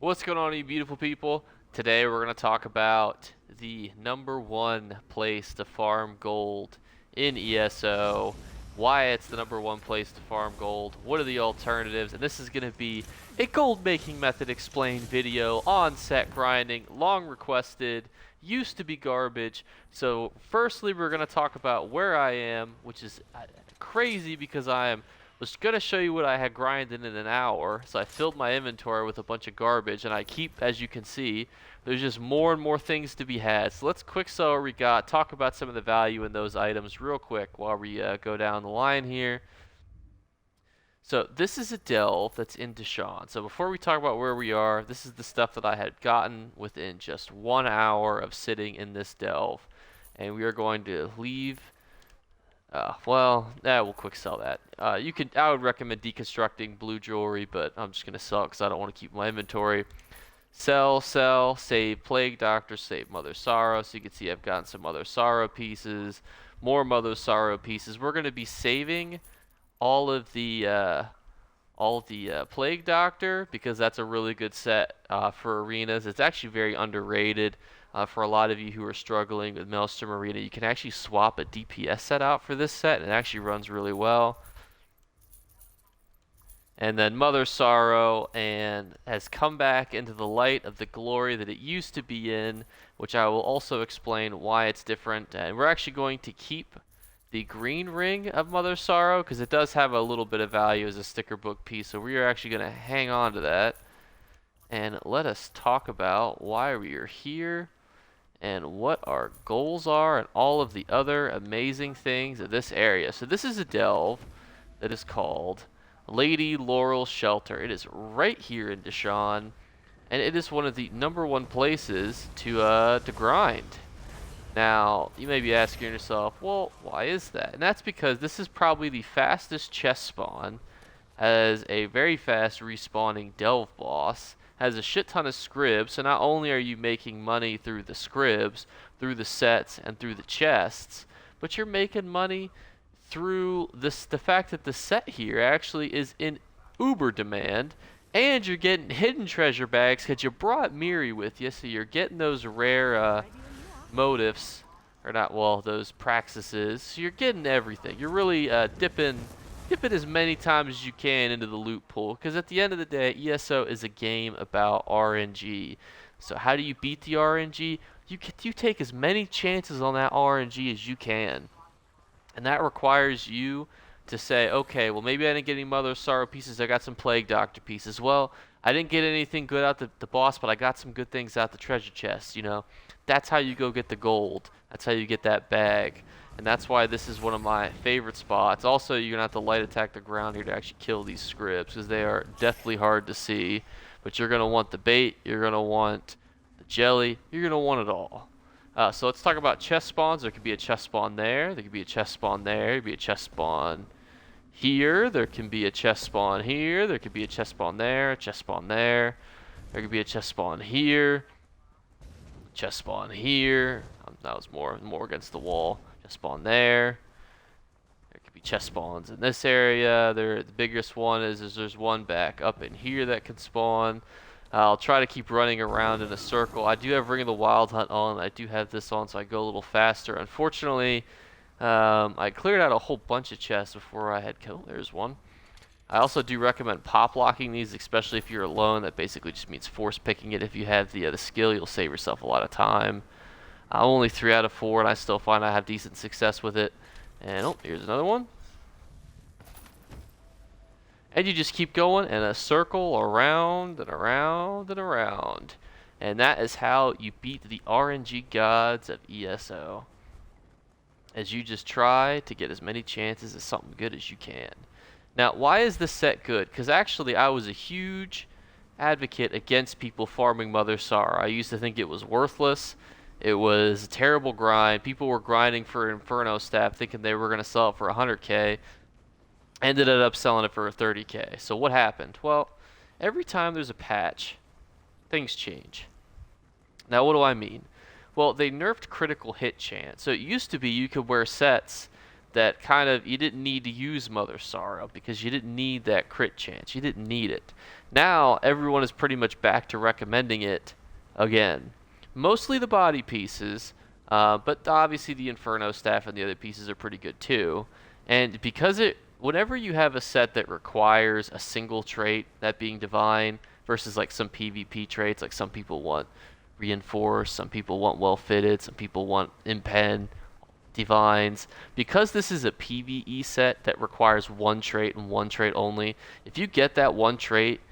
What's going on, you beautiful people? Today we're going to talk about the #1 place to farm gold in ESO, why it's the #1 place to farm gold, what are the alternatives, and this is going to be a gold making method explained video on set grinding, long requested, used to be garbage. So firstly, we're going to talk about where I am, which is crazy because I was going to show you what I had grinded in an hour. So I filled my inventory with a bunch of garbage, and I keep, as you can see, there's just more and more things to be had. So let's quick sell what we got, talk about some of the value in those items real quick while we go down the line here. So this is a delve that's in Deshawn. So before we talk about where we are, this is the stuff that I had gotten within just 1 hour of sitting in this delve. And we are going to leave. We'll quick sell that. I would recommend deconstructing blue jewelry, but I'm just gonna sell it because I don't want to keep my inventory. Sell, save Plague Doctor, save Mother Sorrow. So you can see I've gotten some Mother Sorrow pieces, more Mother Sorrow pieces. We're gonna be saving all of the Plague Doctor because that's a really good set for arenas. It's actually very underrated. For a lot of you who are struggling with Maelstrom Arena, you can actually swap a DPS set out for this set, and it actually runs really well. And then Mother Sorrow and has come back into the light of the glory that it used to be in, which I will also explain why it's different. And we're actually going to keep the green ring of Mother Sorrow because it does have a little bit of value as a sticker book piece, so we are actually going to hang on to that. And let us talk about why we are here and what our goals are and all of the other amazing things of this area. So this is a delve that is called Lady Laurel Shelter. It is right here in Deshawn, and it is one of the #1 places to grind. Now, you may be asking yourself, well, why is that? And that's because this is probably the fastest chest spawn, has a very fast respawning delve boss, has a shit ton of scribs, so not only are you making money through the scribs, through the sets, and through the chests, but you're making money through the fact that the set here actually is in uber demand, and you're getting hidden treasure bags because you brought Miri with you, so you're getting those rare motifs, or not, well, those praxises, so you're getting everything. You're really dipping as many times as you can into the loot pool, because at the end of the day, ESO is a game about RNG. So how do you beat the RNG? You take as many chances on that RNG as you can, and that requires you to say, okay, well, maybe I didn't get any Mother Sorrow pieces, I got some Plague Doctor pieces. Well, I didn't get anything good out the boss, but I got some good things out the treasure chest, you know. That's how you go get the gold. That's how you get that bag. And that's why this is one of my favorite spots. Also, you're going to have to light attack the ground here to actually kill these scribs, because they are deathly hard to see. But you're going to want the bait, you're going to want the jelly, you're going to want it all. So let's talk about chest spawns. There could be a chest spawn there, there could be a chest spawn there, there could be a chest spawn here, there can be a chest spawn here, there could be a chest spawn there, a chest spawn there, there could be a chest spawn here, chest spawn here. That was more against the wall. Chest spawn there. There could be chest spawns in this area. The biggest one is there's one back up in here that can spawn. I'll try to keep running around in a circle. I do have Ring of the Wild Hunt on. I do have this on, so I go a little faster. Unfortunately, I cleared out a whole bunch of chests before I had killed. There's one. I also do recommend pop locking these, especially if you're alone. That basically just means force picking it. If you have the skill, you'll save yourself a lot of time. I'm only 3 out of 4, and I still find I have decent success with it. And oh, here's another one. And you just keep going in a circle around and around and around. And that is how you beat the RNG gods of ESO. As you just try to get as many chances as something good as you can. Now, why is this set good? Because actually, I was a huge advocate against people farming Mother Sorrow. I used to think it was worthless. It was a terrible grind. People were grinding for Inferno Staff thinking they were going to sell it for 100k. Ended up selling it for 30k. So what happened? Well, every time there's a patch, things change. Now, what do I mean? Well, they nerfed critical hit chance. So it used to be you could wear sets that kind of you didn't need to use Mother Sorrow because you didn't need that crit chance. You didn't need it. Now everyone is pretty much back to recommending it again. Mostly the body pieces, but obviously the Inferno staff and the other pieces are pretty good too. And because whenever you have a set that requires a single trait, that being divine, versus like some PvP traits, like some people want reinforce, some people want well fitted, some people want impen, divines. Because this is a PvE set that requires one trait and one trait only, if you get that one trait,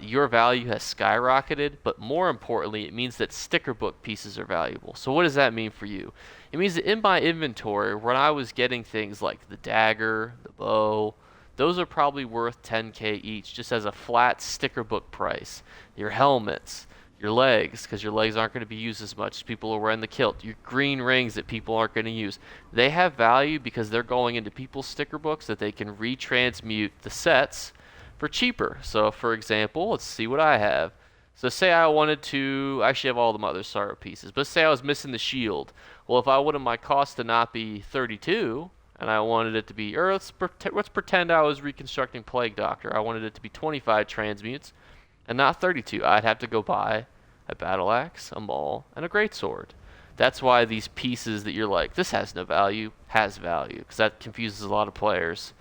your value has skyrocketed, but more importantly, it means that sticker book pieces are valuable. So what does that mean for you? It means that in my inventory, when I was getting things like the dagger, the bow, those are probably worth 10k each, just as a flat sticker book price. Your helmets, your legs, because your legs aren't going to be used as much as people are wearing the kilt. Your green rings that people aren't going to use. They have value because they're going into people's sticker books that they can retransmute the sets for cheaper. So for example, let's see what I have. So say I wanted to, I actually have all the Mother Sorrow pieces, but say I was missing the shield. Well, if I wanted my cost to not be 32, and I wanted it to be, or let's pretend I was reconstructing Plague Doctor. I wanted it to be 25 transmutes and not 32. I'd have to go buy a battle axe, a maul, and a greatsword. That's why these pieces that you're like, this has no value, has value, because that confuses a lot of players.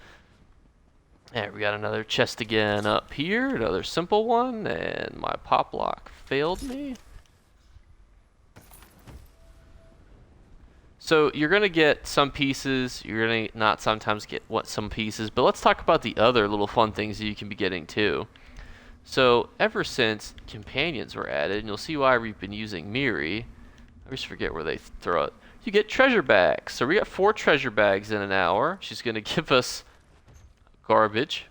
And we got another chest again up here, another simple one, and my pop lock failed me. So you're going to get some pieces, you're going to not sometimes get some pieces, but let's talk about the other little fun things that you can be getting too. So ever since companions were added, and you'll see why we've been using Miri, I just forget where they throw it, you get treasure bags. So we got 4 treasure bags in an hour. She's going to give us garbage.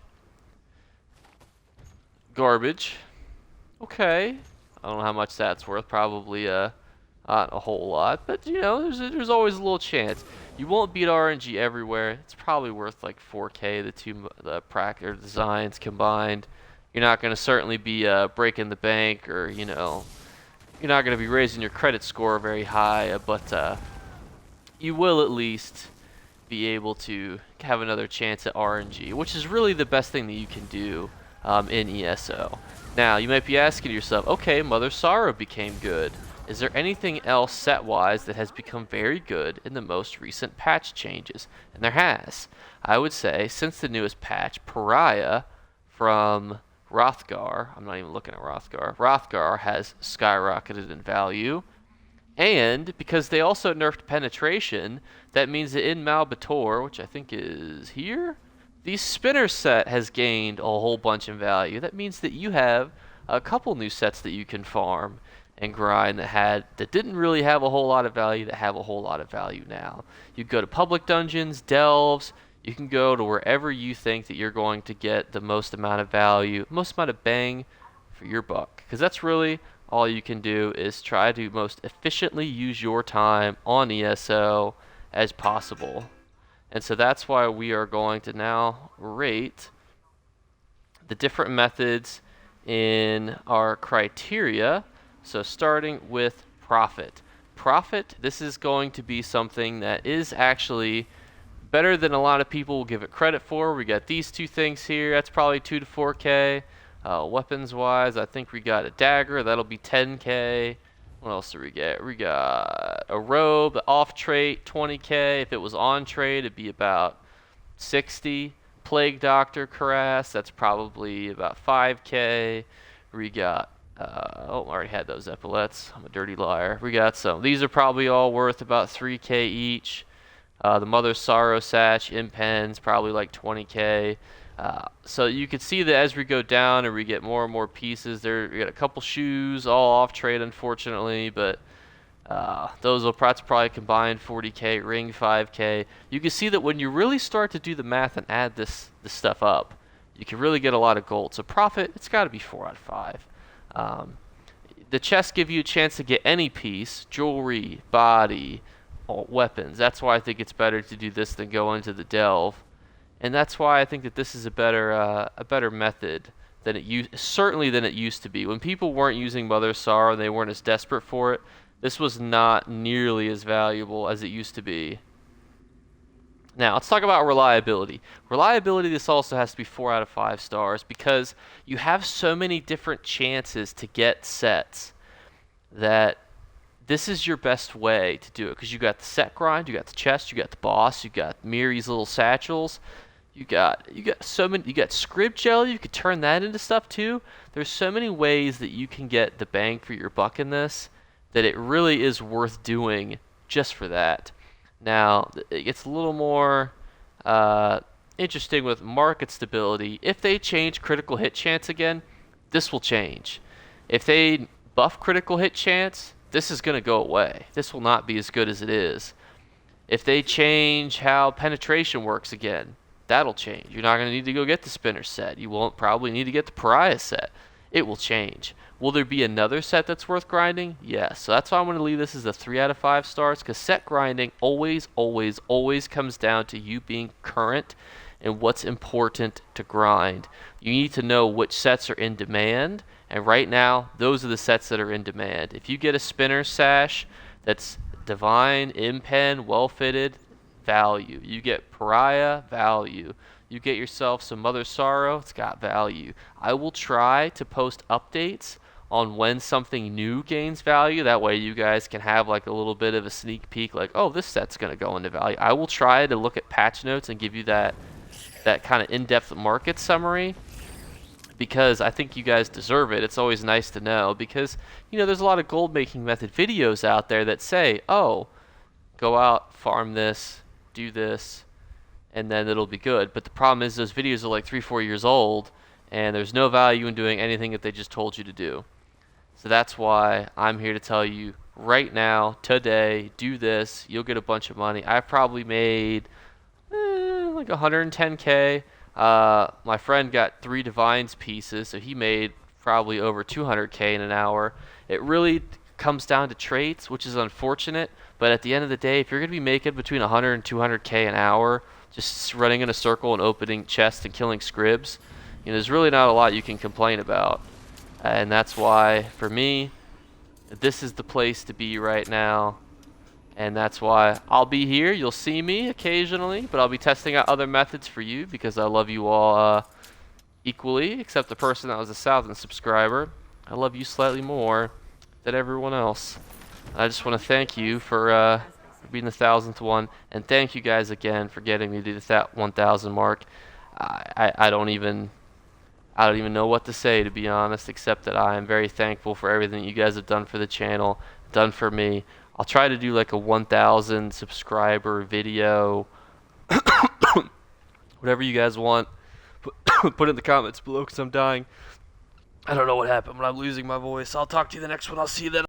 Okay. I don't know how much that's worth. Probably not a whole lot, but you know, there's always a little chance. You won't beat RNG everywhere. It's probably worth like 4k the designs combined. You're not going to certainly be breaking the bank, or you know, you're not going to be raising your credit score very high, but you will at least be able to have another chance at RNG, which is really the best thing that you can do in ESO. Now, you might be asking yourself, okay, Mother Sorrow became good. Is there anything else set-wise that has become very good in the most recent patch changes? And there has. I would say, since the newest patch, Pariah from Rothgar, I'm not even looking at Rothgar has skyrocketed in value. And because they also nerfed penetration, that means that in Malbator, which I think is here, the spinner set has gained a whole bunch in value. That means that you have a couple new sets that you can farm and grind that didn't really have a whole lot of value that have a whole lot of value now. You go to public dungeons, delves, you can go to wherever you think that you're going to get the most amount of value, most amount of bang for your buck. Because that's really all you can do, is try to most efficiently use your time on ESO as possible. And so that's why we are going to now rate the different methods in our criteria. So starting with profit. Profit, this is going to be something that is actually better than a lot of people will give it credit for. We got these two things here. That's probably 2 to 4k. Weapons wise, I think we got a dagger. That'll be 10k. What else do we get? We got a robe, off trait, 20k. If it was on trade, it'd be about 60. Plague Doctor Cuirass, that's probably about 5k. We got I already had those epaulets. I'm a dirty liar. We got some. These are probably all worth about 3k each. The Mother Sorrow Satch, impens, probably like 20k. So you can see that as we go down and we get more and more pieces, we got a couple shoes, all off trade unfortunately, but those will probably combine 40k, ring 5k. You can see that when you really start to do the math and add this stuff up, you can really get a lot of gold. So profit, it's got to be 4 out of 5. The chests give you a chance to get any piece, jewelry, body, weapons. That's why I think it's better to do this than go into the delve. And that's why I think that this is a better method than it used to be. When people weren't using Mother Sorrow and they weren't as desperate for it, this was not nearly as valuable as it used to be. Now, let's talk about reliability. Reliability, this also has to be 4 out of 5 stars because you have so many different chances to get sets that this is your best way to do it because you got the set grind, you got the chest, you got the boss, you got Miri's little satchels, you got so many, you got scrib jelly, you could turn that into stuff too. There's so many ways that you can get the bang for your buck in this that it really is worth doing just for that. Now, it gets a little more interesting with market stability. If they change critical hit chance again, this will change. If they buff critical hit chance, this is going to go away. This will not be as good as it is. If they change how penetration works again, that'll change. You're not going to need to go get the spinner set. You won't probably need to get the pariah set. It will change. Will there be another set that's worth grinding? Yes. So that's why I'm going to leave this as a 3 out of 5 stars because set grinding always, always, always comes down to you being current and what's important to grind. You need to know which sets are in demand, and right now, those are the sets that are in demand. If you get a spinner sash that's divine, impen, well-fitted, value. You get pariah, value. You get yourself some Mother Sorrow, it's got value. I will try to post updates on when something new gains value. That way you guys can have like a little bit of a sneak peek like, oh, this set's going to go into value. I will try to look at patch notes and give you that kind of in-depth market summary because I think you guys deserve it. It's always nice to know because, you know, there's a lot of gold making method videos out there that say, oh, go out, farm this, do this, and then it'll be good. But the problem is those videos are like 3-4 years old and there's no value in doing anything that they just told you to do. So that's why I'm here to tell you right now, today, do this. You'll get a bunch of money. I've probably made like 110K. My friend got 3 Divines pieces, so he made probably over 200K in an hour. It really comes down to traits, which is unfortunate. But at the end of the day, if you're going to be making between 100 and 200K an hour, just running in a circle and opening chests and killing scribs, you know, there's really not a lot you can complain about. And that's why, for me, this is the place to be right now. And that's why I'll be here. You'll see me occasionally, but I'll be testing out other methods for you because I love you all equally, except the person that was a 1,000 subscriber. I love you slightly more than everyone else. I just want to thank you for being the 1,000th one, and thank you guys again for getting me to that 1,000 mark. I don't even know what to say, to be honest, except that I am very thankful for everything you guys have done for the channel, done for me. I'll try to do like a 1,000 subscriber video, whatever you guys want. Put it in the comments below because I'm dying. I don't know what happened, but I'm losing my voice. I'll talk to you the next one. I'll see you then.